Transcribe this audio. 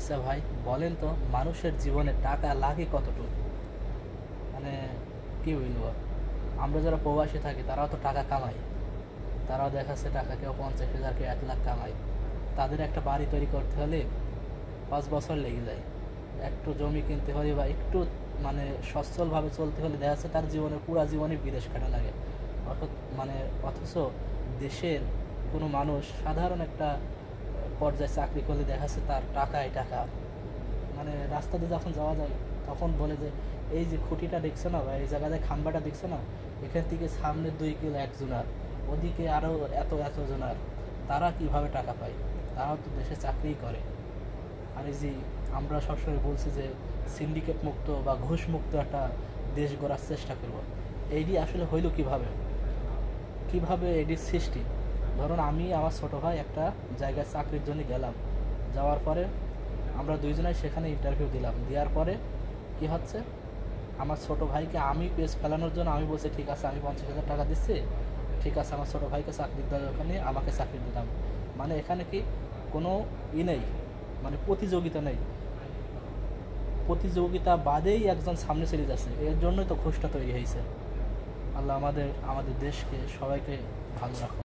আচ্ছা ভাই, বলেন তো মানুষের জীবনে টাকা লাগে কতটুকু? মানে কি বলবো, আমরা যারা প্রবাসী থাকি তারাও তো টাকা কামাই। তারাও দেখাচ্ছে টাকা, কেউ 50,000, কেউ 1 লাখ কামায়। তাদের একটা বাড়ি তৈরি করতে হলে 5 বছর লেগে যায়। একটু জমি কিনতে হলে বা একটু মানে সচ্ছলভাবে চলতে হলে দেখা যাচ্ছে তার জীবনের পুরা জীবনই বিদেশ কাটা লাগে। অর্থাৎ মানে অথচ দেশের কোনো মানুষ সাধারণ একটা পর্যায়ে চাকরি করলে দেখা যাচ্ছে তার টাকাই টাকা। মানে রাস্তা দিয়ে যখন যাওয়া যায় তখন বলে যে এই যে খুঁটিটা দেখছো না, বা এই জায়গায় খাম্বাটা দেখছো না, এখান থেকে সামনে 2 কিলো একজনার, ওদিকে আরও এত এত জনার, তারা কিভাবে টাকা পায়? তারাও তো দেশে চাকরিই করে। আর এই যে আমরা সবসময় বলছি যে সিন্ডিকেট মুক্ত বা ঘুষ মুক্ত একটা দেশ গড়ার চেষ্টা করব, এইটি আসলে হইল কিভাবে? কিভাবে এটির সৃষ্টি? ধরুন আমি আমার ছোট ভাই একটা জায়গায় চাকরির জন্য গেলাম, যাওয়ার পরে আমরা দুইজনাই সেখানে ইন্টারভিউ দিলাম। দেওয়ার পরে কি হচ্ছে, আমার ছোট ভাইকে আমি পেজ ফেলানোর জন্য আমি বলছি ঠিক আছে আমি 50,000 টাকা দিচ্ছি, ঠিক আছে আমার ছোট ভাইকে চাকরি দেওয়ার ওখানে আমাকে চাকরি দিলাম। মানে এখানে কি কোনো নেই, মানে প্রতিযোগিতা নেই, প্রতিযোগিতা বাদেই একজন সামনে চলে যাচ্ছে। এর জন্যই তো ঘোষটা তৈরি হয়েছে। আল্লাহ আমাদের আমাদের দেশকে সবাইকে ভালো রাখুন।